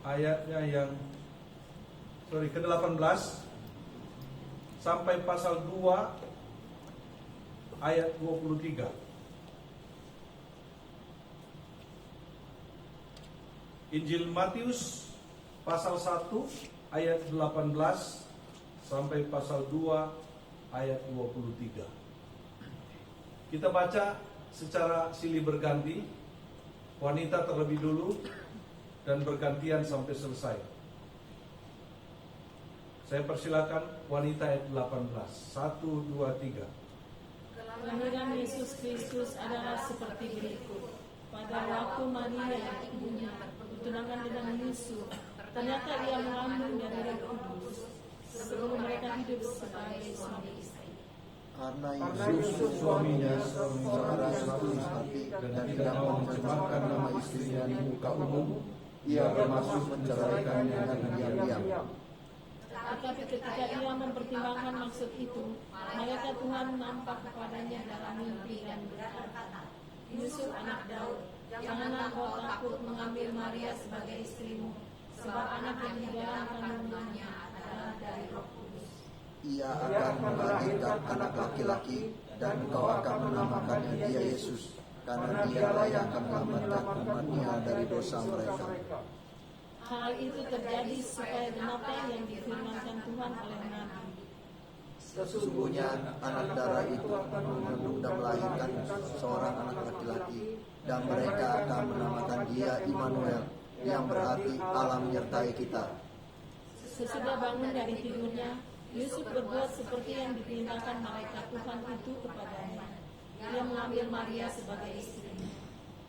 ayatnya yang ke-18 sampai pasal 2 ayat 23. Injil Matius pasal 1 ayat 18 sampai pasal 2 ayat 23. Kita baca secara silih berganti, wanita terlebih dulu dan bergantian sampai selesai. Saya persilakan wanita ayat 18. 1, 2, 3. Kelahiran Yesus Kristus adalah seperti berikut. Pada waktu Maria ibunya bertunangan dengan Yusuf, ternyata ia mengandung dari Roh Kudus sebelum mereka hidup sebagai suami istri. Karena Yusuf suaminya seorang tulus hati dan tidak mau mencemarkan nama istrinya di muka umum, ia bermaksud menceraikannya dengan diam-diam. Tetapi ketika ia mempertimbangkan maksud itu, malaikat Tuhan nampak kepadanya dalam mimpi dan berkata, Yusuf anak Daud, janganlah kau takut mengambil Maria sebagai istrimu, sebab anak yang di dalam kandungannya adalah dari Roh Kudus. Ia akan melahirkan anak laki-laki dan engkau akan menamakannya dia Yesus, karena dialah yang akan menyelamatkan umatnya dari dosa mereka. Hal itu terjadi supaya genaplah yang difirmankan Tuhan oleh Nabi. Sesungguhnya anak darah itu mengandung dan melahirkan seorang anak laki-laki, dan mereka akan menamakan dia Immanuel, yang berarti Allah menyertai kita. Sesudah bangun dari tidurnya, Yusuf berbuat seperti yang diperintahkan malaikat Tuhan itu kepadanya. Ia mengambil Maria sebagai istrinya.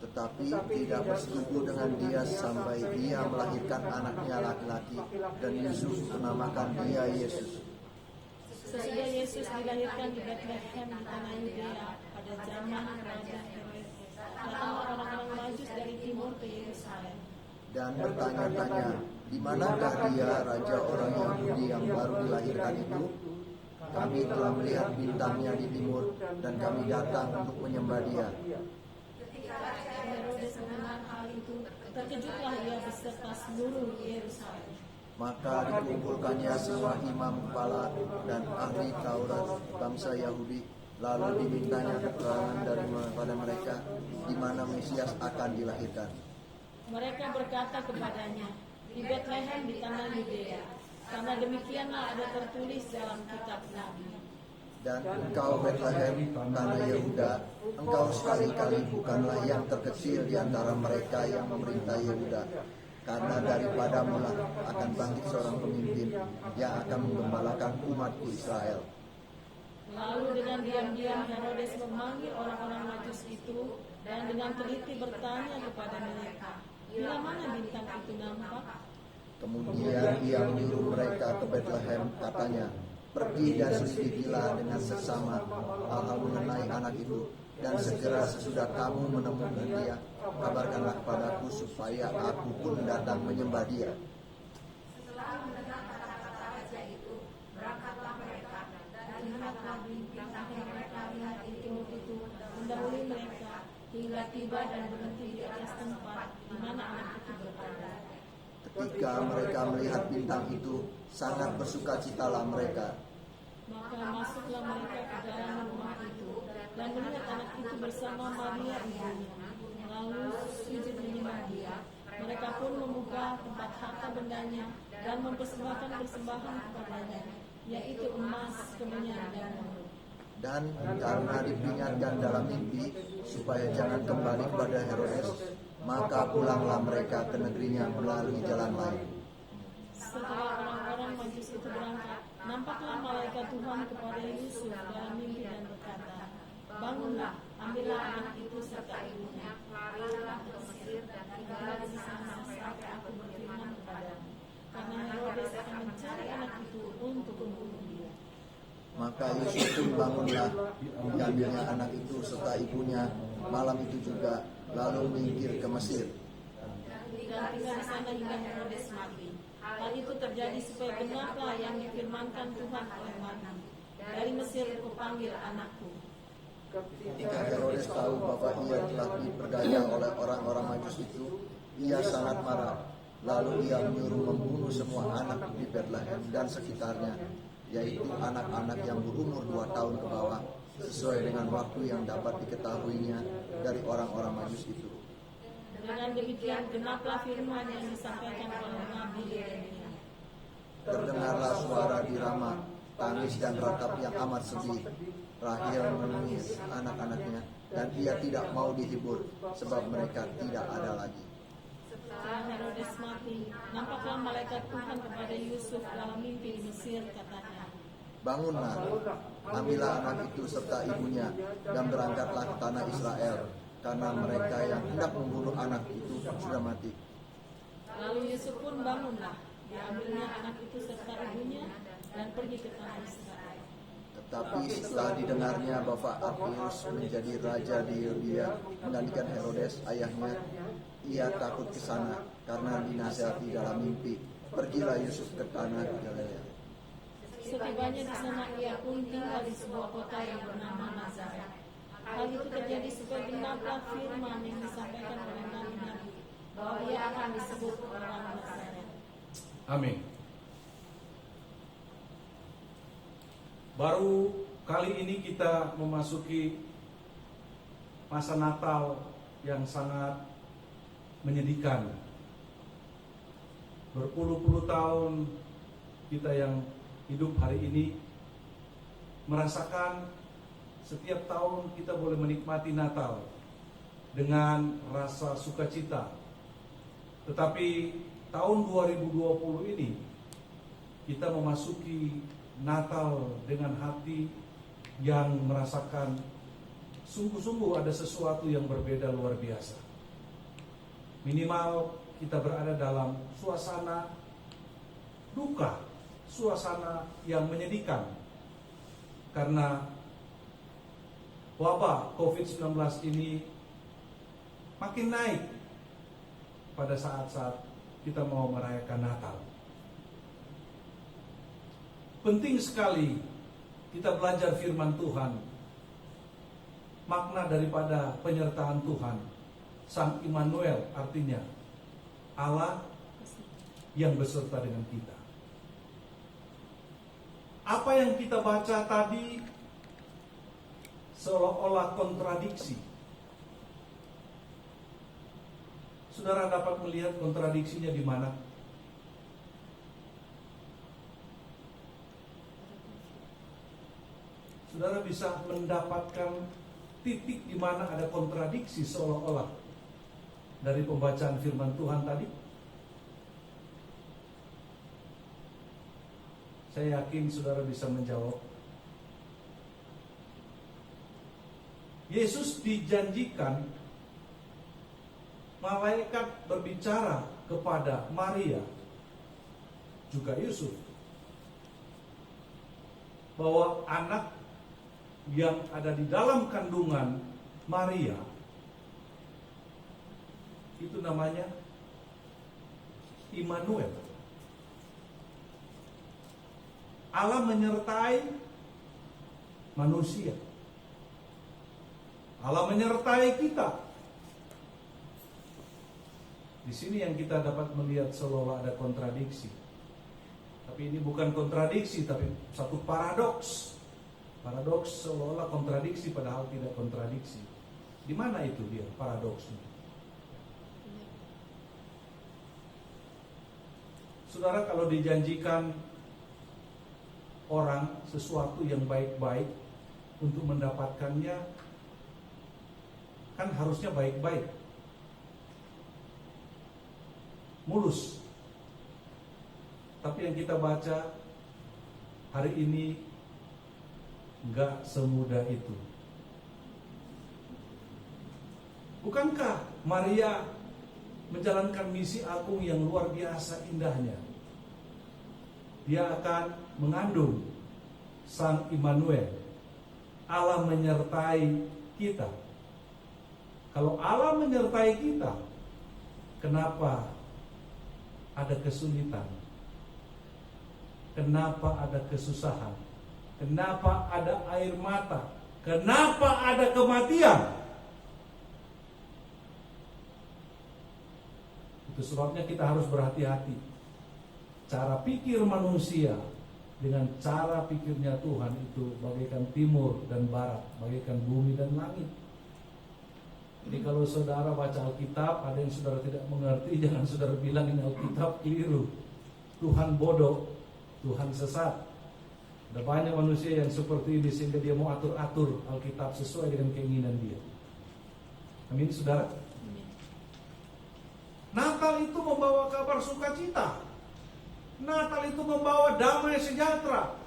Tetapi tidak bersetubuh dengan dia sampai dia melahirkan anaknya laki-laki, dan Yusuf menamakan dia Yesus. Sesudah Yesus dilahirkan di Bethlehem di tanah Yudea pada zaman Raja Herodes, datanglah orang-orang Majus dari timur ke Yerusalem Dan bertanya-tanya, di manakah dia raja orang Yahudi yang baru dilahirkan itu? Kami telah melihat bintangnya di timur, dan kami datang untuk menyembah dia. Ketika Raja Herodes mendengar hal itu, terkejutlah ia beserta seluruh Yerusalem. Maka dikumpulkannya semua imam kepala dan ahli Taurat bangsa Yahudi, lalu dimintanya keterangan daripada mereka di mana Mesias akan dilahirkan. Mereka berkata kepadanya, di Bethlehem di tanah Yudea, karena demikianlah ada tertulis dalam kitab Nabi. Dan engkau Bethlehem, tanah Yehuda, engkau sekali-kali bukanlah yang terkecil di antara mereka yang memerintah Yehuda, karena daripadamu lah akan bangkit seorang pemimpin yang akan menggembalakan umatku Israel. Lalu dengan diam-diam Herodes memanggil orang-orang Majus itu dan dengan teliti bertanya kepada mereka, bila mana bintang itu nampak? Kemudian ia menyuruh mereka ke Bethlehem, katanya, pergi dan selidikilah dengan seksama hal-hal mengenai anak itu, dan segera sesudah kamu menemukan dia, kabarkanlah kepadaku supaya aku pun datang menyembah dia. Setelah mendengar kata-kata raja itu, berangkatlah mereka dan lihatlah bintang yang mereka lihat di timur itu mendahului mereka hingga tiba dan berhenti di atas tempat di mana anak itu berada. Ketika mereka melihat bintang itu, sangat bersukacitalah mereka. Maka masuklah mereka ke dalam rumah itu dan melihat anak itu bersama Maria ibunya, lalu sujud menyembah dia. Mereka pun membuka tempat harta bendanya dan mempersembahkan persembahan kepadanya, yaitu emas, kemenyan, dan madu. Dan karena diperingatkan dalam mimpi supaya jangan kembali kepada Herodes, maka pulanglah mereka ke negerinya melalui jalan lain. Setelah orang-orang Majus itu berangkat, nampaklah malaikat Tuhan kepada Yusuf dalam mimpi dan berkata, bangunlah, ambillah anak itu serta ibunya, larilah ke Mesir dan tinggallah di sana sampai aku berfirman kepadamu, karena Herodes akan mencari anak itu untuk membunuh dia. Maka Yusuf pun bangunlah, mengambilnya anak itu serta ibunya malam itu juga, lalu minggir ke Mesir. Dan tinggal di sana hingga Herodes mati. Hal itu terjadi supaya genaplah yang difirmankan Tuhan oleh Nabi, dari Mesir kupanggil anakku. Ketika Herodes tahu bahwa ia telah diperdaya oleh orang-orang Majus itu, ia sangat marah. Lalu ia menyuruh membunuh semua anak di Bethlehem dan sekitarnya, yaitu anak-anak yang berumur 2 tahun ke bawah, sesuai dengan waktu yang dapat diketahuinya dari orang-orang Majus itu. Dengan demikian genaplah firman yang disampaikan oleh Nabi Yeremia. Terdengarlah suara di Rama, tangis dan ratap yang amat sedih. Rahel menangis anak-anaknya, dan ia tidak mau dihibur, sebab mereka tidak ada lagi. Setelah Herodes mati, nampaklah malaikat Tuhan kepada Yusuf dalam mimpi di Mesir, katanya, Bangunlah, ambillah anak itu serta ibunya, dan berangkatlah ke tanah Israel, karena mereka yang hendak membunuh anak itu sudah mati. Lalu Yusuf pun bangunlah, diambilnya anak itu serta ibunya, dan pergi ke tanah Israel. Tetapi setelah didengarnya bahwa Arkeus menjadi raja di Yudea menggantikan Herodes ayahnya, ia takut ke sana karena dinasihati dalam mimpi, pergilah Yusuf ke tanah Galilea. Setibanya di sana ia pun tinggal di sebuah kota yang bernama Nazaret. Hal itu terjadi supaya genaplah firman yang disampaikan oleh nabi-nabi bahwa ia akan disebut orang Nazaret. Amin. Baru kali ini kita memasuki masa Natal yang sangat menyedihkan. Berpuluh-puluh tahun kita yang hidup hari ini merasakan setiap tahun kita boleh menikmati Natal dengan rasa sukacita. Tetapi tahun 2020 ini kita memasuki Natal dengan hati yang merasakan sungguh-sungguh ada sesuatu yang berbeda luar biasa. Minimal kita berada dalam suasana duka, suasana yang menyedihkan karena wabah COVID-19 ini makin naik pada saat-saat kita mau merayakan Natal. Penting sekali kita belajar firman Tuhan, makna daripada penyertaan Tuhan, Sang Immanuel, artinya Allah yang beserta dengan kita. Apa yang kita baca tadi seolah-olah kontradiksi. Saudara dapat melihat kontradiksinya di mana? Saudara bisa mendapatkan titik di mana ada kontradiksi seolah-olah dari pembacaan firman Tuhan tadi? Saya yakin saudara bisa menjawab. Yesus dijanjikan malaikat berbicara kepada Maria juga Yusuf bahwa anak yang ada di dalam kandungan Maria itu namanya Immanuel. Allah menyertai manusia. Allah menyertai kita. Di sini yang kita dapat melihat seolah ada kontradiksi. Tapi ini bukan kontradiksi, tapi satu paradoks. Paradoks seolah-olah kontradiksi padahal tidak kontradiksi. Di mana itu dia paradoksnya? Saudara, kalau dijanjikan orang sesuatu yang baik-baik untuk mendapatkannya, kan harusnya baik-baik, mulus. Tapi yang kita baca hari ini enggak semudah itu. Bukankah Maria menjalankan misi agung yang luar biasa indahnya? Dia akan mengandung Sang Immanuel. Allah menyertai kita. Kalau Allah menyertai kita, kenapa ada kesulitan? Kenapa ada kesusahan? Kenapa ada air mata? Kenapa ada kematian? Itu sebabnya kita harus berhati-hati. Cara pikir manusia dengan cara pikirnya Tuhan itu bagaikan timur dan barat, bagaikan bumi dan langit. Jadi kalau saudara baca Alkitab, ada yang saudara tidak mengerti, jangan saudara bilang ini Alkitab keliru. Tuhan bodoh, Tuhan sesat. Ada banyak manusia yang seperti ini sehingga dia mau atur-atur Alkitab sesuai dengan keinginan dia. Amin, saudara. Natal itu membawa kabar sukacita. Natal itu membawa damai sejahtera.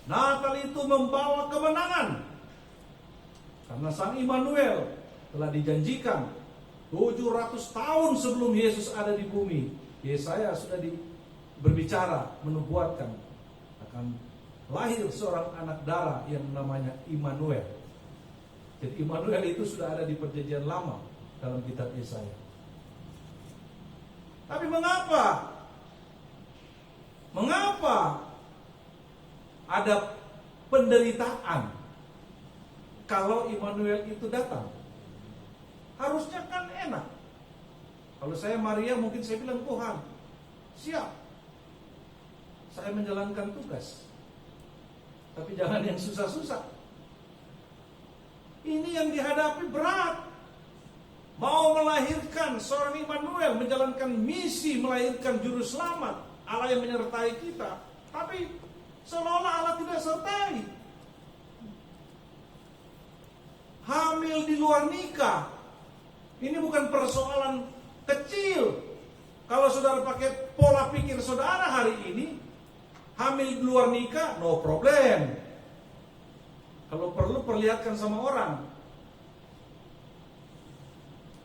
Natal itu membawa kemenangan. Karena Sang Immanuel telah dijanjikan 700 tahun sebelum Yesus ada di bumi. Yesaya sudah berbicara, menubuatkan akan lahir seorang anak darah yang namanya Immanuel. Jadi Immanuel itu sudah ada di perjanjian lama dalam kitab Yesaya. Tapi mengapa ada penderitaan kalau Immanuel itu datang? Harusnya kan enak. Kalau saya Maria mungkin saya bilang, Tuhan, siap, saya menjalankan tugas. Tapi jangan yang susah-susah. Ini yang dihadapi berat. Mau melahirkan seorang Immanuel, menjalankan misi melahirkan juru selamat, Allah yang menyertai kita. Tapi seolah-olah Allah tidak sertai. Hamil di luar nikah, ini bukan persoalan kecil. Kalau saudara pakai pola pikir saudara hari ini, hamil di luar nikah, no problem. Kalau perlu perlihatkan sama orang.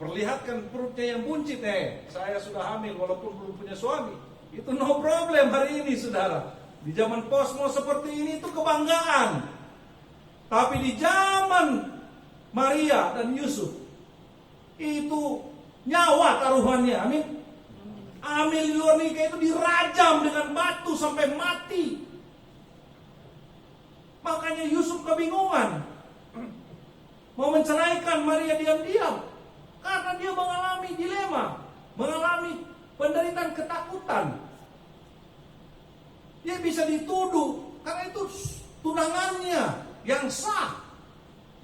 Perlihatkan perutnya yang buncit, saya sudah hamil walaupun belum punya suami. Itu no problem hari ini, saudara. Di zaman posmo seperti ini itu kebanggaan. Tapi di zaman Maria dan Yusuf, itu nyawa taruhannya, amin. Hamil di luar nikah itu dirajam dengan batu sampai mati. Makanya Yusuf kebingungan, mau menceraikan Maria diam-diam. Karena dia mengalami dilema, mengalami penderitaan ketakutan. Dia bisa dituduh karena itu tunangannya yang sah.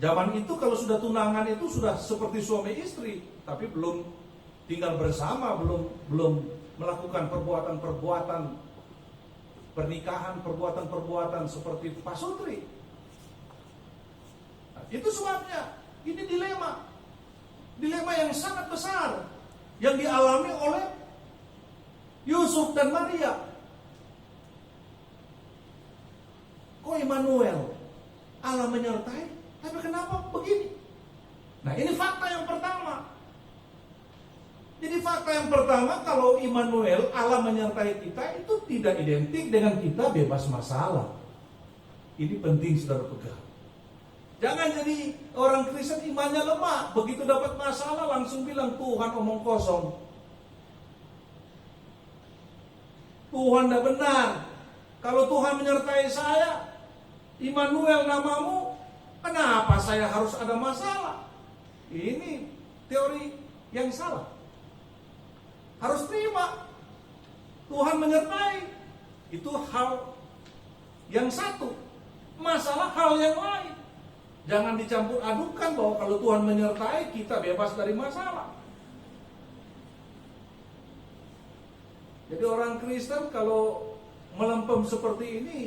Zaman itu kalau sudah tunangan itu sudah seperti suami istri, tapi belum tinggal bersama, belum melakukan perbuatan-perbuatan pernikahan, perbuatan-perbuatan seperti pasutri. Nah, itu sebabnya ini dilema yang sangat besar yang dialami oleh Yusuf dan Maria. Kok Immanuel, Allah menyertai, tapi kenapa begini? Nah, ini fakta yang pertama. Jadi fakta yang pertama, kalau Immanuel, Allah menyertai kita, itu tidak identik dengan kita bebas masalah. Ini penting saudara pegang. Jangan jadi orang Kristen imannya lemah, begitu dapat masalah langsung bilang Tuhan omong kosong. Tuhan tidak benar. Kalau Tuhan menyertai saya, Immanuel namamu, kenapa saya harus ada masalah? Ini teori yang salah. Harus terima Tuhan menyertai. Itu hal yang satu. Masalah hal yang lain. Jangan dicampur adukan bahwa kalau Tuhan menyertai kita bebas dari masalah. Jadi orang Kristen kalau melempem seperti ini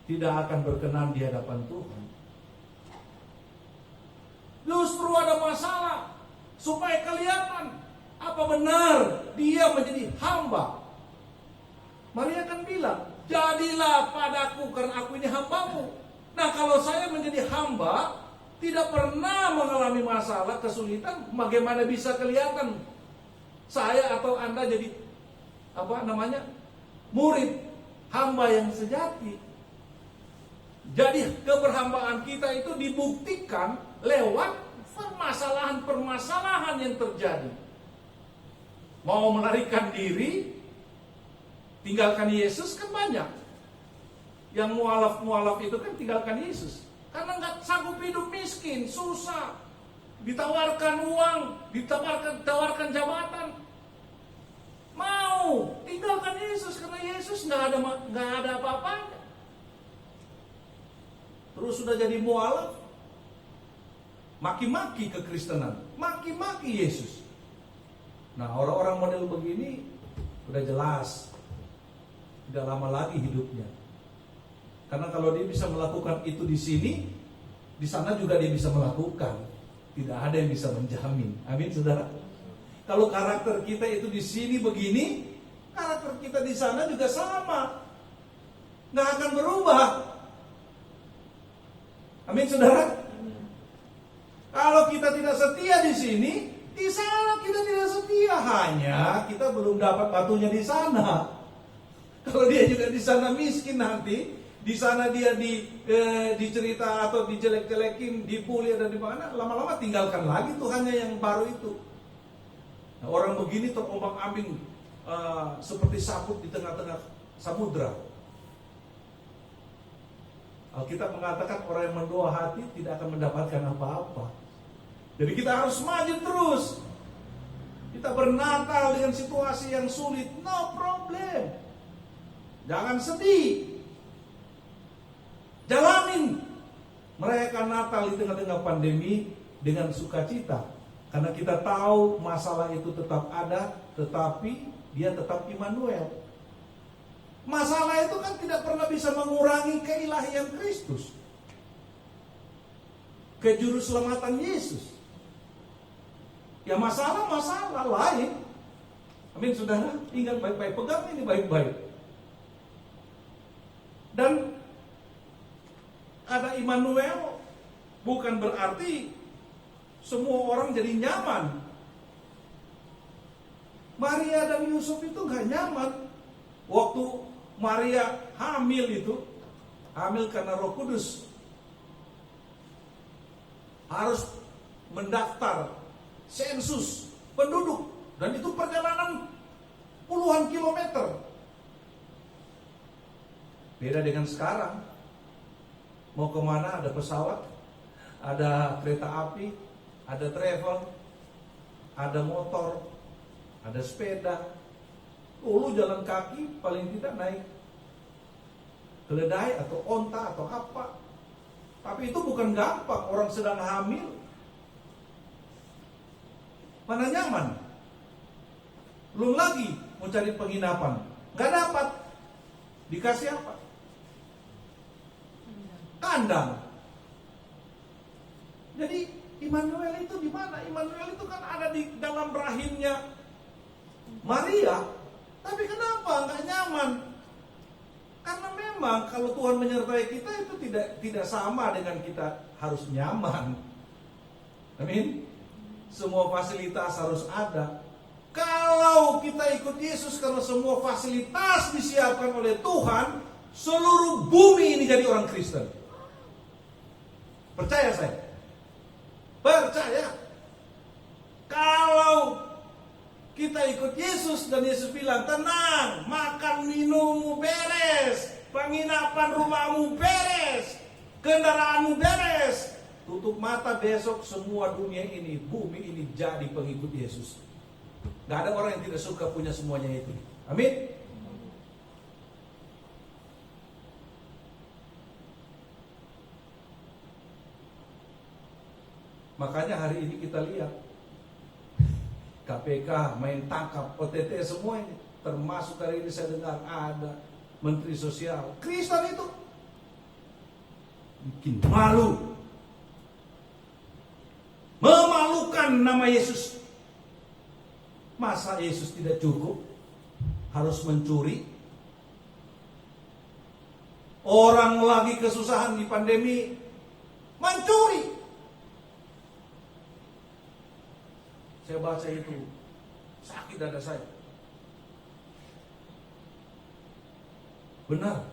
tidak akan berkenan di hadapan Tuhan. Justru ada masalah supaya kelihatan apa benar dia menjadi hamba. Maria kan bilang, jadilah padaku karena aku ini hambamu. Nah, kalau saya menjadi hamba, tidak pernah mengalami masalah, kesulitan, bagaimana bisa kelihatan saya atau Anda jadi murid hamba yang sejati. Jadi keberhambaan kita itu dibuktikan lewat permasalahan-permasalahan yang terjadi. Mau melarikan diri, tinggalkan Yesus kan banyak. Yang mualaf itu kan tinggalkan Yesus. Karena nggak sanggup hidup miskin, susah. ditawarkan uang, ditawarkan jabatan. Mau tinggalkan Yesus karena Yesus nggak ada apa-apanya. Terus sudah jadi mualaf, maki-maki kekristenan, maki-maki Yesus. Nah, orang-orang model begini udah jelas tidak lama lagi hidupnya. Karena kalau dia bisa melakukan itu di sini, di sana juga dia bisa melakukan. Tidak ada yang bisa menjamin. Amin, saudara. Kalau karakter kita itu di sini begini, karakter kita di sana juga sama. Nggak akan berubah. Amin, saudara. Kalau kita tidak setia di sini, di sana kita tidak setia. Hanya kita belum dapat batunya di sana. Kalau dia juga di sana miskin nanti, di sana dia dicerita atau dijelek-jelekin, dibully dan di mana, lama-lama tinggalkan lagi Tuhannya yang baru itu. Nah, orang begini terombang-ambing seperti sabut di tengah-tengah samudra. Alkitab mengatakan orang yang mendua hati tidak akan mendapatkan apa-apa. Jadi kita harus maju terus. Kita bernatal dengan situasi yang sulit, no problem. Jangan sedih. Jalanin merayakan Natal di tengah-tengah pandemi dengan sukacita. Karena kita tahu masalah itu tetap ada, tetapi dia tetap Immanuel. Masalah itu kan tidak pernah bisa mengurangi keilahian Kristus, kejuruselamatan Yesus. Ya masalah lain. Amin, saudara. Ingat baik-baik, pegang ini baik-baik. Dan ada Immanuel bukan berarti semua orang jadi nyaman. Maria dan Yusuf itu gak nyaman. Waktu Maria hamil karena Roh Kudus, harus mendaftar sensus penduduk, dan itu perjalanan puluhan kilometer. Beda dengan sekarang, mau kemana ada pesawat, ada kereta api, ada travel, ada motor, ada sepeda. Dulu jalan kaki paling tidak naik keledai atau onta atau apa. Tapi itu bukan gampang, orang sedang hamil. Mana nyaman? Belum lagi mau cari penginapan, gak dapat. Dikasih apa? Kandang. Jadi Immanuel itu di mana? Immanuel itu kan ada di dalam rahimnya Maria. Tapi kenapa nggak nyaman? Karena memang kalau Tuhan menyertai kita itu tidak sama dengan kita harus nyaman. Amin. Semua fasilitas harus ada. Kalau kita ikut Yesus karena semua fasilitas disiapkan oleh Tuhan, seluruh bumi ini jadi orang Kristen. Percaya saya? Percaya. Kalau kita ikut Yesus dan Yesus bilang, tenang, makan minummu beres, penginapan rumahmu beres, kendaraanmu beres. Tutup mata besok semua dunia ini, bumi ini jadi pengikut Yesus. Gak ada orang yang tidak suka punya semuanya itu. Amin. Makanya hari ini kita lihat KPK main tangkap, OTT semua ini. Termasuk hari ini saya dengar ada Menteri Sosial Kristen itu. Bikin malu. Memalukan nama Yesus. Masa Yesus tidak cukup? Harus mencuri? Orang lagi kesusahan di pandemi, mencuri. Saya baca itu, sakit dada saya. Benar.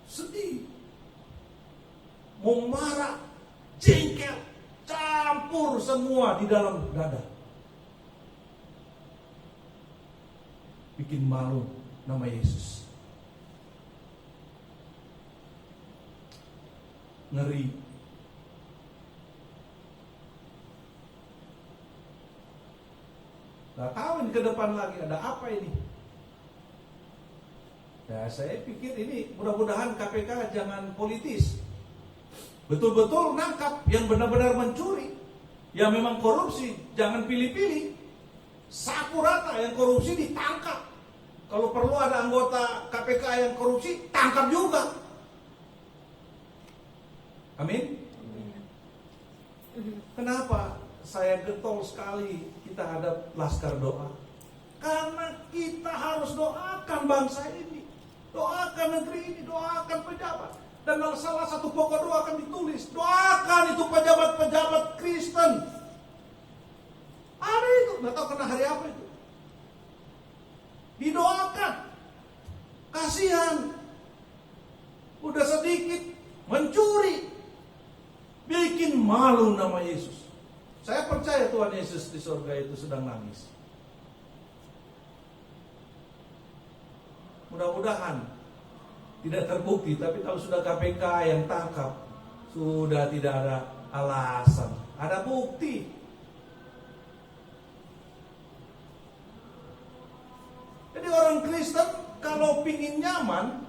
Sedih. Mau marah, jengkel, campur semua di dalam dada. Bikin malu nama Yesus. Ngeri. Gak tahu ini ke depan lagi ada apa ini. Ya, saya pikir ini mudah-mudahan KPK jangan politis. Betul-betul nangkap yang benar-benar mencuri, yang memang korupsi, jangan pilih-pilih. Sapu rata yang korupsi ditangkap. Kalau perlu ada anggota KPK yang korupsi, tangkap juga. Amin. Kenapa saya getol sekali kita ada laskar doa? Karena kita harus doakan bangsa ini, doakan negeri ini, doakan pejabat. Dan salah satu pokok doa akan ditulis, doakan itu pejabat-pejabat Kristen. Ada itu, nggak tahu kena hari apa itu. Didoakan. Kasihan. Udah sedikit mencuri. Bikin malu nama Yesus. Saya percaya Tuhan Yesus di surga itu sedang nangis. Mudah-mudahan tidak terbukti, tapi kalau sudah KPK yang tangkap, sudah tidak ada alasan, ada bukti. Jadi orang Kristen kalau pingin nyaman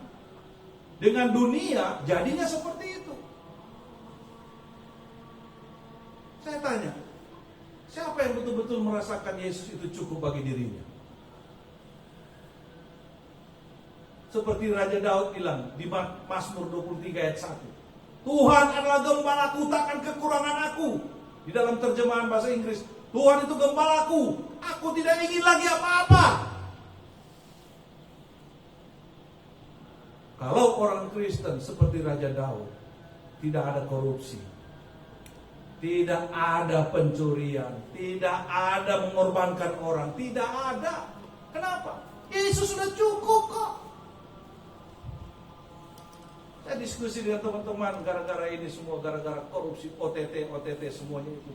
dengan dunia, jadinya seperti itu. Saya tanya, siapa yang betul-betul merasakan Yesus itu cukup bagi dirinya? Seperti Raja Daud bilang di Mazmur 23 ayat 1. Tuhan adalah gembalaku, takkan kekurangan aku. Di dalam terjemahan bahasa Inggris, Tuhan itu gembalaku, aku tidak ingin lagi apa-apa. Kalau orang Kristen seperti Raja Daud, tidak ada korupsi, tidak ada pencurian, tidak ada mengorbankan orang, tidak ada. Kenapa? Yesus sudah cukup kok. Saya diskusi dengan teman-teman gara-gara ini semua, gara-gara korupsi, OTT semuanya itu.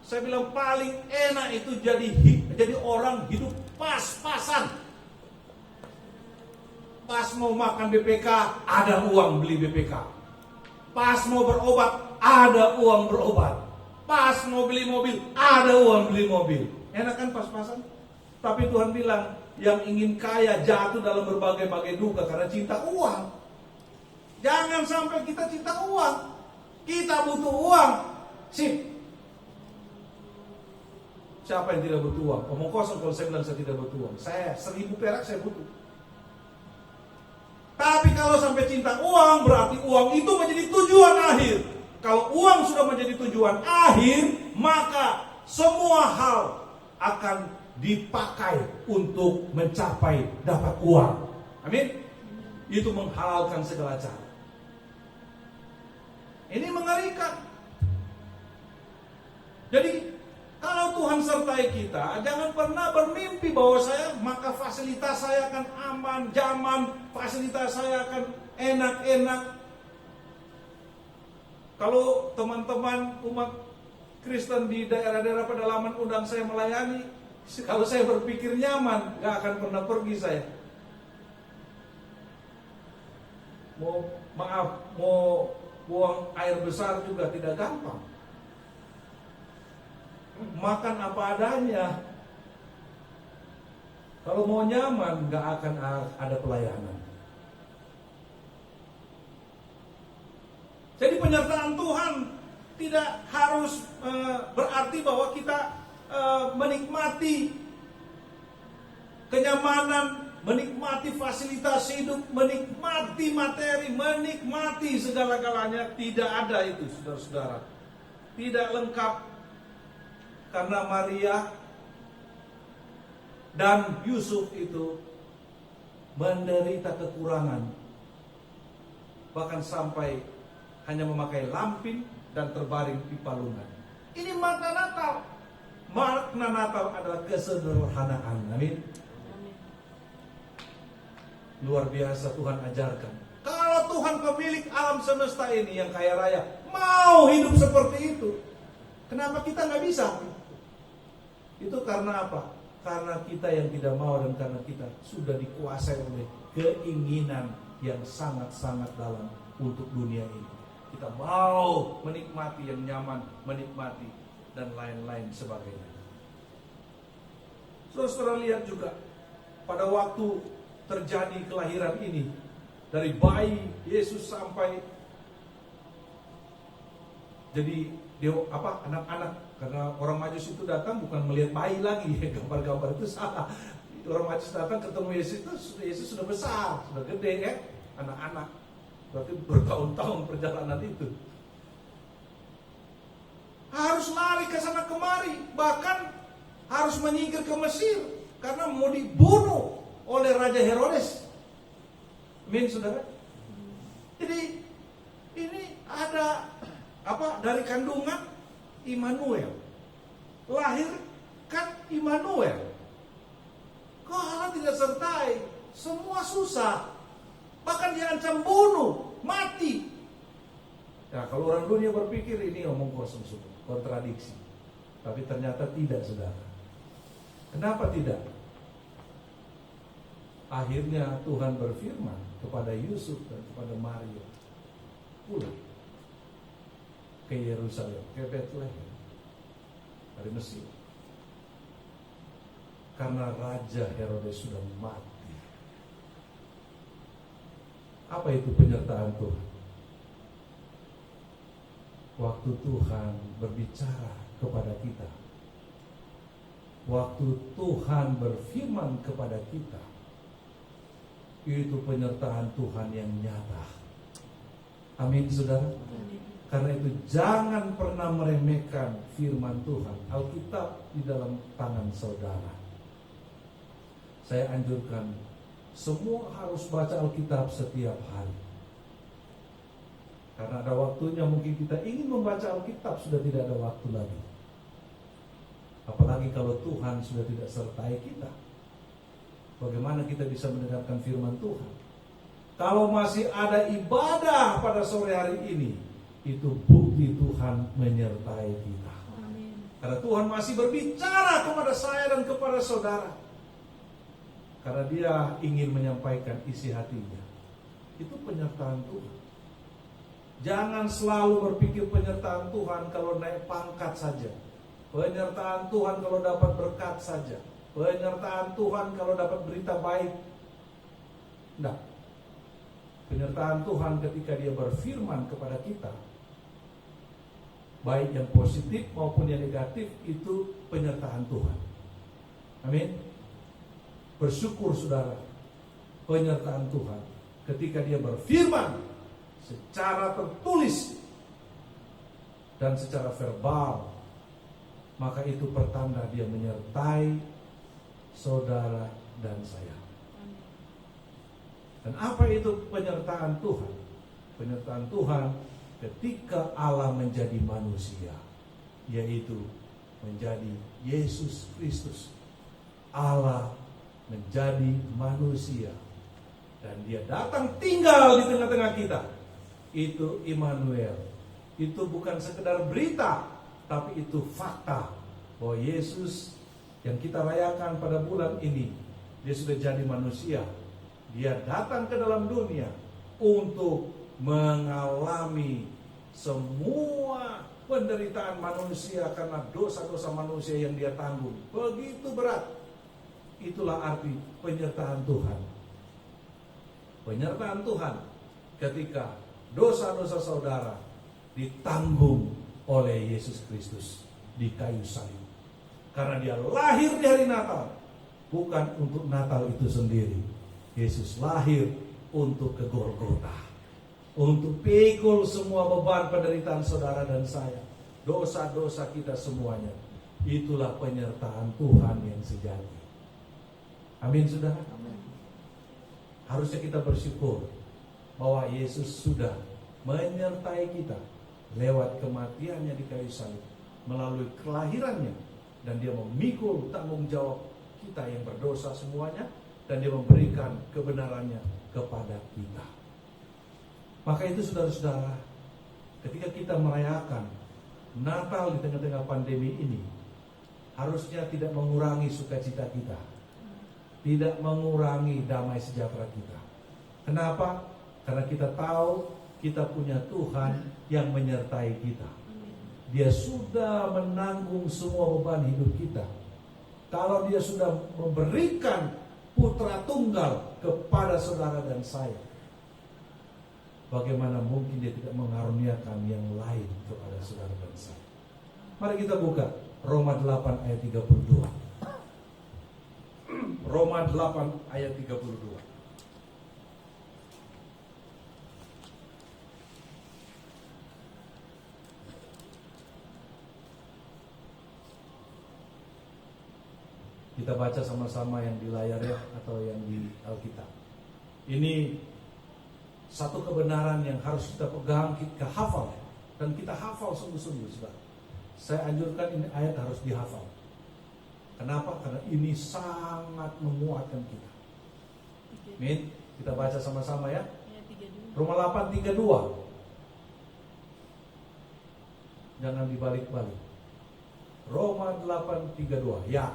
Saya bilang paling enak itu jadi orang hidup pas-pasan. Pas mau makan BPK, ada uang beli BPK. Pas mau berobat, ada uang berobat. Pas mau beli mobil, ada uang beli mobil. Enak kan pas-pasan? Tapi Tuhan bilang, yang ingin kaya jatuh dalam berbagai-bagai duka karena cinta uang. Jangan sampai kita cinta uang. Kita butuh uang. Sip. Siapa yang tidak butuh uang? Omong kosong kalau saya bilang saya tidak butuh uang. Saya 1.000 perak saya butuh. Tapi kalau sampai cinta uang, berarti uang itu menjadi tujuan akhir. Kalau uang sudah menjadi tujuan akhir, maka semua hal akan dipakai untuk mencapai dapat uang. Amin. Itu menghalalkan segala cara. Ini mengerikan. Jadi kalau Tuhan sertai kita, jangan pernah bermimpi bahwa maka fasilitas saya akan aman, jaman, fasilitas saya akan enak-enak. Kalau teman-teman umat Kristen di daerah-daerah pedalaman undang saya melayani, kalau saya berpikir nyaman, gak akan pernah pergi saya. Mau buang air besar juga tidak gampang. Makan apa adanya. Kalau mau nyaman, gak akan ada pelayanan. Jadi penyertaan Tuhan tidak harus berarti bahwa kita menikmati kenyamanan, menikmati fasilitas hidup, menikmati materi, menikmati segala-galanya. Tidak ada itu, saudara-saudara. Tidak lengkap. Karena Maria dan Yusuf itu menderita kekurangan. Bahkan sampai hanya memakai lampin dan terbaring di palungan. Ini makna Natal. Makna Natal adalah kesederhanaan. Amin. Luar biasa Tuhan ajarkan. Kalau Tuhan pemilik alam semesta ini yang kaya raya mau hidup seperti itu, kenapa kita nggak bisa? Itu karena apa? Karena kita yang tidak mau dan karena kita sudah dikuasai oleh keinginan yang sangat-sangat dalam untuk dunia ini. Kita mau menikmati yang nyaman, menikmati dan lain-lain sebagainya. Saudara lihat juga pada waktu terjadi kelahiran ini, dari bayi Yesus sampai jadi anak-anak, karena orang Majus itu datang bukan melihat bayi lagi, gambar-gambar itu salah. Orang Majus datang ketemu Yesus itu, Yesus sudah besar, sudah gede ya, anak-anak. Berarti bertahun-tahun perjalanan itu. Harus lari ke sana kemari, bahkan harus menyingkir ke Mesir karena mau dibunuh oleh Raja Herodes. Amin, saudara. Jadi ini ada dari kandungan Immanuel, lahirkan Immanuel. Kok Allah tidak sertai, semua susah, bahkan diancam bunuh, mati. Nah, kalau orang dunia berpikir ini omong kosong, kontradiksi, tapi ternyata tidak, saudara. Kenapa tidak? Akhirnya Tuhan berfirman kepada Yusuf dan kepada Maria, pulang ke Yerusalem, ke Bethlehem dari Mesir, karena Raja Herodes sudah mati. Apa itu penyertaan Tuhan? Waktu Tuhan berbicara kepada kita, waktu Tuhan berfirman kepada kita, itu penyertaan Tuhan yang nyata. Amin, saudara. Karena itu jangan pernah meremehkan firman Tuhan. Alkitab di dalam tangan saudara. Saya anjurkan semua harus baca Alkitab setiap hari. Karena ada waktunya mungkin kita ingin membaca Alkitab, sudah tidak ada waktu lagi. Apalagi kalau Tuhan sudah tidak sertai kita. Bagaimana kita bisa mendengarkan firman Tuhan? Kalau masih ada ibadah pada sore hari ini, itu bukti Tuhan menyertai kita. Amin. Karena Tuhan masih berbicara kepada saya dan kepada saudara. Karena Dia ingin menyampaikan isi hatinya. Itu penyertaan Tuhan. Jangan selalu berpikir penyertaan Tuhan kalau naik pangkat saja. Penyertaan Tuhan kalau dapat berkat saja. Penyertaan Tuhan kalau dapat berita baik. Tidak. Penyertaan Tuhan ketika Dia berfirman kepada kita, baik yang positif maupun yang negatif, itu penyertaan Tuhan. Amin. Bersyukur saudara, penyertaan Tuhan ketika Dia berfirman secara tertulis dan secara verbal, maka itu pertanda Dia menyertai saudara dan saya. Dan apa itu penyertaan Tuhan? Penyertaan Tuhan ketika Allah menjadi manusia, yaitu menjadi Yesus Kristus. Allah menjadi manusia dan Dia datang tinggal di tengah-tengah kita. Itu Immanuel. Itu bukan sekedar berita, tapi itu fakta bahwa Yesus yang kita rayakan pada bulan ini, Dia sudah jadi manusia. Dia datang ke dalam dunia untuk mengalami semua penderitaan manusia karena dosa-dosa manusia yang Dia tanggung. Begitu berat. Itulah arti penyertaan Tuhan. Penyertaan Tuhan ketika dosa-dosa saudara ditanggung oleh Yesus Kristus di kayu salib. Karena Dia lahir di hari Natal, bukan untuk Natal itu sendiri. Yesus lahir untuk ke Golgota, untuk pikul semua beban penderitaan saudara dan saya, dosa-dosa kita semuanya. Itulah penyertaan Tuhan yang sejati. Amin, saudara. Amin. Harusnya kita bersyukur bahwa Yesus sudah menyertai kita lewat kematiannya di kayu salib, melalui kelahirannya, dan Dia memikul tanggung jawab kita yang berdosa semuanya, dan Dia memberikan kebenarannya kepada kita. Maka itu saudara-saudara, ketika kita merayakan Natal di tengah-tengah pandemi ini, harusnya tidak mengurangi sukacita kita, tidak mengurangi damai sejahtera kita. Kenapa? Karena kita tahu kita punya Tuhan yang menyertai kita. Dia sudah menanggung semua beban hidup kita. Kalau dia sudah memberikan putra tunggal kepada saudara dan saya, bagaimana mungkin dia tidak mengaruniakan yang lain kepada saudara dan saya? Mari kita buka Roma 8 ayat 32. Roma 8 ayat 32. Kita baca sama-sama yang di layar ya, atau yang di Alkitab. Ini satu kebenaran yang harus kita pegang, kita hafal, dan kita hafal sungguh-sungguh, saudara. Saya anjurkan ini ayat harus dihafal. Kenapa? Karena ini sangat menguatkan kita. Amin. Kita baca sama-sama ya. Roma 8:32. Jangan dibalik-balik. Roma 8:32. Ya.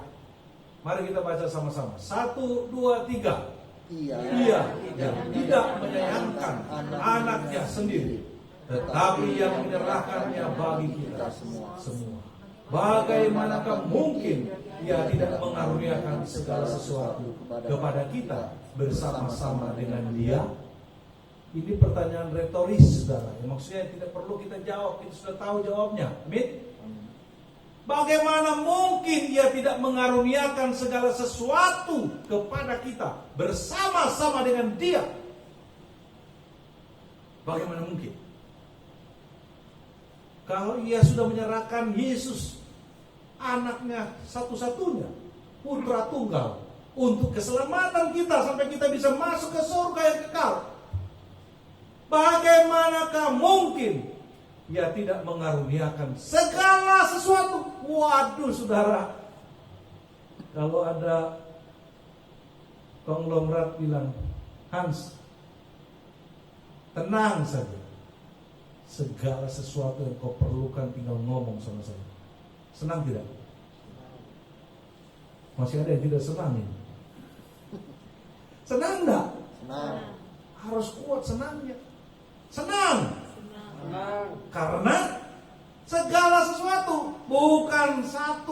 Mari kita baca sama-sama. 1, 2, 3. Ia yang tidak menyayangkan anaknya sendiri, tetapi yang menyerahkannya bagi kita semua. Bagaimanakah mungkin ia tidak mengaruniakan segala sesuatu kepada kita bersama-sama dengan dia? Ini pertanyaan retoris, saudara. Maksudnya tidak perlu kita jawab, kita sudah tahu jawabnya. Amin. Bagaimana mungkin ia tidak mengaruniakan segala sesuatu kepada kita bersama-sama dengan dia? Bagaimana mungkin? Kalau ia sudah menyerahkan Yesus, anaknya satu-satunya, putra tunggal, untuk keselamatan kita sampai kita bisa masuk ke surga yang kekal, bagaimanakah mungkin ia tidak mengaruniakan segala sesuatu? Waduh, saudara, kalau ada konglomerat bilang, Hans, tenang saja, segala sesuatu yang kau perlukan tinggal ngomong sama saya. Senang tidak? Masih ada yang tidak senang ini? Senang enggak? Senang. Harus kuat senangnya. Senang. Karena segala sesuatu, bukan 1,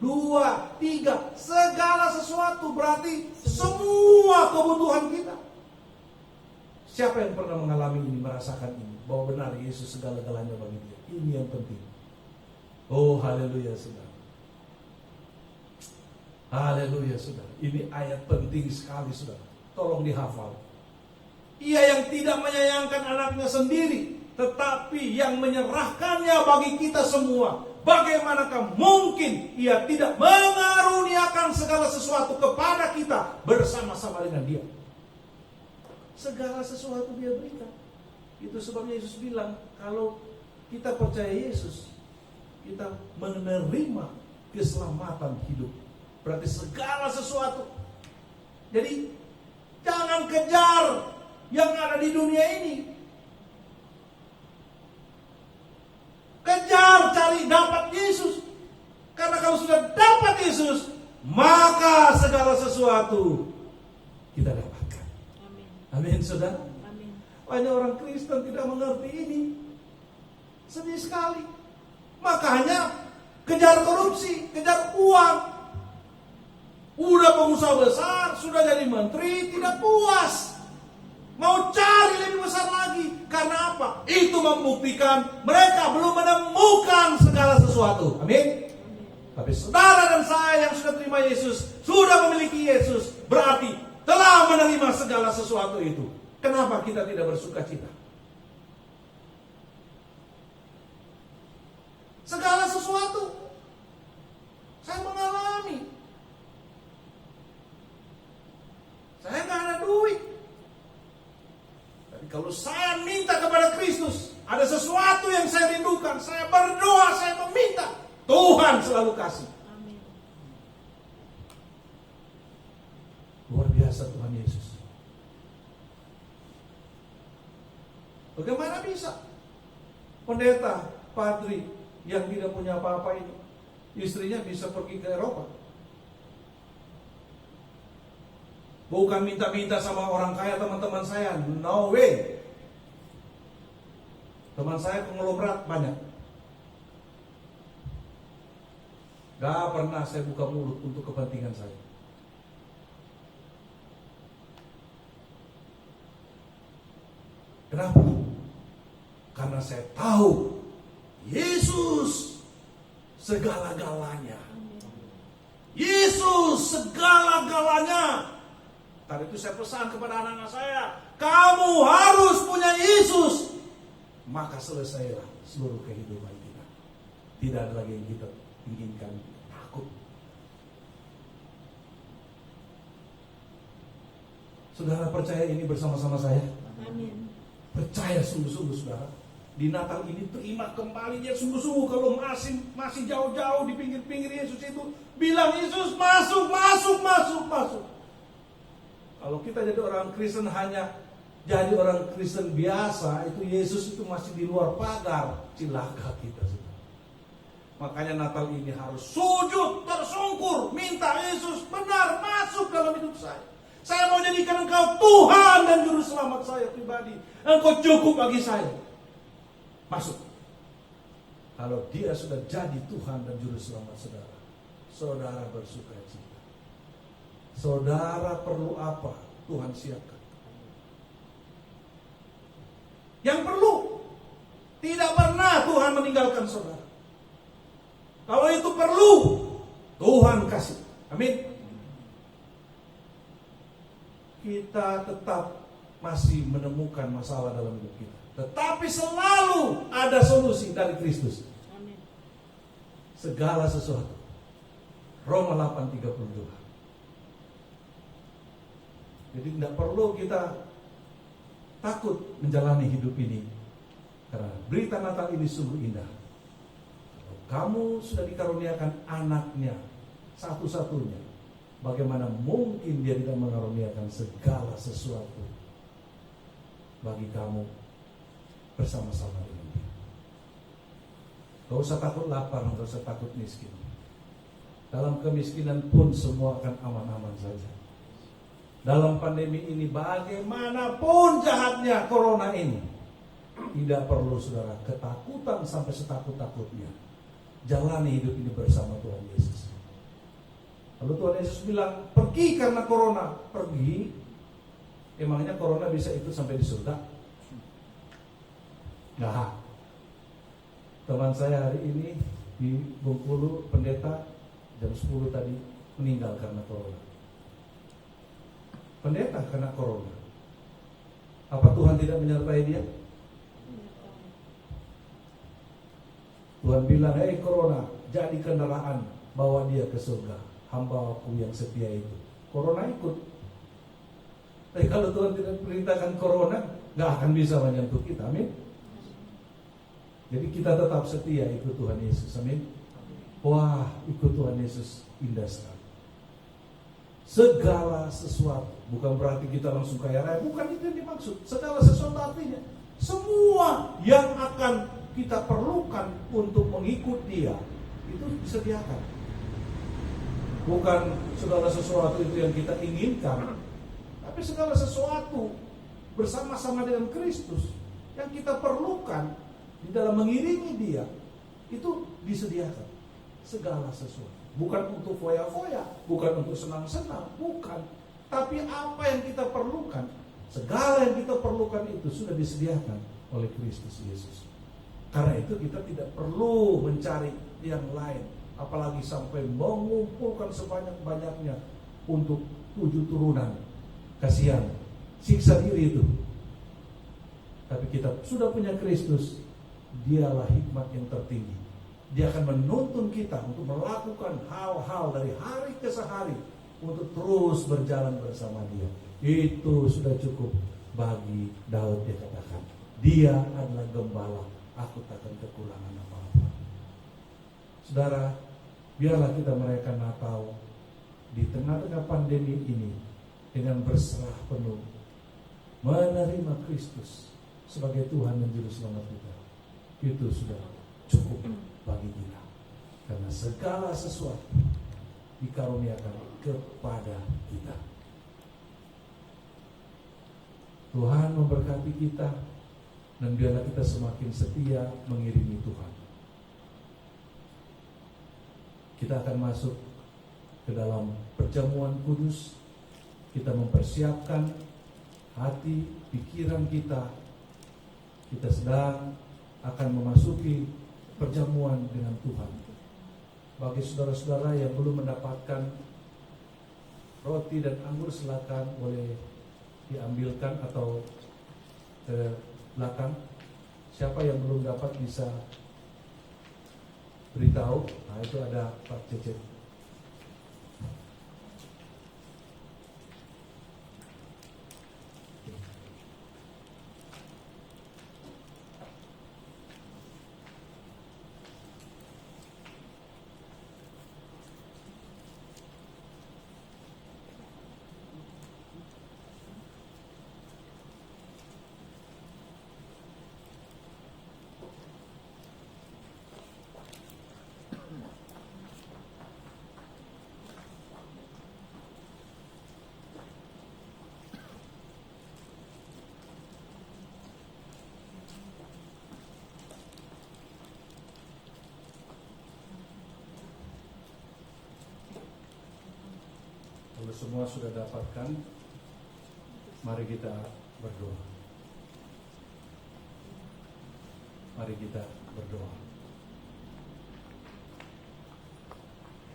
2, 3, segala sesuatu berarti semua kebutuhan kita. Siapa yang pernah mengalami ini, merasakan ini, bahwa benar Yesus segala-galanya bagi dia? Ini yang penting. Oh, haleluya, saudara. Haleluya, saudara. Ini ayat penting sekali, saudara. Tolong dihafal. Ia yang tidak menyayangkan anaknya sendiri, tetapi yang menyerahkannya bagi kita semua. Bagaimanakah mungkin ia tidak mengaruniakan segala sesuatu kepada kita bersama-sama dengan dia? Segala sesuatu dia berikan. Itu sebabnya Yesus bilang, kalau kita percaya Yesus, kita menerima keselamatan hidup. Berarti segala sesuatu. Jadi jangan kejar yang ada di dunia ini. Kejar, cari, dapat Yesus. Karena kalau sudah dapat Yesus, maka segala sesuatu kita dapatkan. Amin, saudara. Amin. Banyak orang Kristen tidak mengerti ini. Sedih sekali. Makanya kejar korupsi, kejar uang. Udah pengusaha besar, sudah jadi menteri, tidak puas. Mau cari lebih besar lagi. Karena apa? Itu membuktikan mereka belum menemukan segala sesuatu. Amin. Tapi saudara dan saya yang sudah terima Yesus, sudah memiliki Yesus, berarti telah menerima segala sesuatu itu. Kenapa kita tidak bersuka cita? Segala sesuatu saya mengalami. Saya nggak ada duit. Tapi kalau saya minta kepada Kristus, ada sesuatu yang saya rindukan, saya berdoa, saya meminta, Tuhan selalu kasih. Amin. Luar biasa Tuhan Yesus. Bagaimana bisa pendeta, padri yang tidak punya apa-apa ini, istrinya bisa pergi ke Eropa? Bukan minta-minta sama orang kaya, teman-teman saya, no way. Teman saya konglomerat banyak. Gak pernah saya buka mulut untuk kepentingan saya. Kenapa? Karena saya tahu Yesus segala-galanya. Yesus segala-galanya. Karena itu saya pesan kepada anak-anak saya, kamu harus punya Yesus. Maka selesailah seluruh kehidupan kita. Tidak ada lagi yang kita inginkan, takut. Saudara percaya ini bersama-sama saya? Amin. Percaya sungguh-sungguh saudara. Di Natal ini terima kembali dia sungguh-sungguh. Kalau masih jauh-jauh di pinggir-pinggir Yesus itu, bilang Yesus masuk, masuk, masuk, masuk. Kalau kita jadi orang Kristen hanya jadi orang Kristen biasa, itu Yesus itu masih di luar pagar, cilaka kita saudara. Makanya Natal ini harus sujud, tersungkur, minta Yesus benar masuk dalam hidup saya. Saya mau jadikan Engkau Tuhan dan Juru Selamat saya pribadi. Engkau cukup bagi saya. Masuk. Kalau dia sudah jadi Tuhan dan Juru Selamat saudara, saudara bersukacita. Saudara perlu apa? Tuhan siapkan. Yang perlu, tidak pernah Tuhan meninggalkan saudara. Kalau itu perlu, Tuhan kasih. Amin. Kita tetap masih menemukan masalah dalam hidup kita, tetapi selalu ada solusi dari Kristus. Amin. Segala sesuatu. Roma 8:32. Jadi tidak perlu kita takut menjalani hidup ini, karena berita Natal ini sungguh indah. Kamu sudah dikaruniakan anaknya satu-satunya, bagaimana mungkin dia tidak mengaruniakan segala sesuatu bagi kamu bersama-sama dengan dia. Gak usah takut lapar, gak usah takut miskin. Dalam kemiskinan pun semua akan aman-aman saja. Dalam pandemi ini bagaimanapun jahatnya corona ini, tidak perlu saudara ketakutan sampai setakut-takutnya. Jalani hidup ini bersama Tuhan Yesus. Lalu Tuhan Yesus bilang, pergi karena corona. Pergi. Emangnya corona bisa ikut sampai di surga? Nah, teman saya hari ini di Bengkulu, pendeta jam 10 tadi meninggal karena corona. Pendeta kena corona. Apa Tuhan tidak menyertai dia? Tuhan bilang, hei corona, jadi kendaraan, bawa dia ke surga. Hamba-Ku yang setia itu. Corona ikut. Tapi kalau Tuhan tidak perintahkan corona, gak akan bisa menyentuh kita. Amin. Jadi kita tetap setia ikut Tuhan Yesus. Amin. Wah, ikut Tuhan Yesus indah sekali. Segala sesuatu, bukan berarti kita langsung kaya raya, bukan itu yang dimaksud. Segala sesuatu artinya semua yang akan kita perlukan untuk mengikut Dia itu disediakan. Bukan segala sesuatu itu yang kita inginkan, tapi segala sesuatu bersama-sama dengan Kristus yang kita perlukan di dalam mengiringi Dia itu disediakan. Segala sesuatu. Bukan untuk foya-foya, bukan untuk senang-senang, bukan. Tapi apa yang kita perlukan, segala yang kita perlukan itu sudah disediakan oleh Kristus Yesus. Karena itu kita tidak perlu mencari yang lain, apalagi sampai mengumpulkan sebanyak-banyaknya untuk 7 turunan. Kasihan, siksa diri itu. Tapi kita sudah punya Kristus, Dialah hikmat yang tertinggi. Dia akan menuntun kita untuk melakukan hal-hal dari hari ke hari untuk terus berjalan bersama Dia. Itu sudah cukup bagi Daud. Dia katakan, Dia adalah gembala, aku takkan kekurangan apa-apa. Saudara, biarlah kita merayakan Natal di tengah-tengah pandemi ini dengan berserah penuh, menerima Kristus sebagai Tuhan dan Juru Selamat kita. Itu sudah cukup bagi kita, karena segala sesuatu dikaruniakan kepada kita. Tuhan memberkati kita, dan biarlah kita semakin setia mengiringi Tuhan. kita akan masuk ke dalam perjamuan kudus. Kita mempersiapkan hati, pikiran kita. Kita sedang akan memasuki perjamuan dengan Tuhan. Bagi saudara-saudara yang belum mendapatkan roti dan anggur, silakan boleh diambilkan atau ke belakang. Siapa yang belum dapat bisa beritahu. Nah, itu ada Pak Cecep. Kalau semua sudah dapatkan, mari kita berdoa. Mari kita berdoa.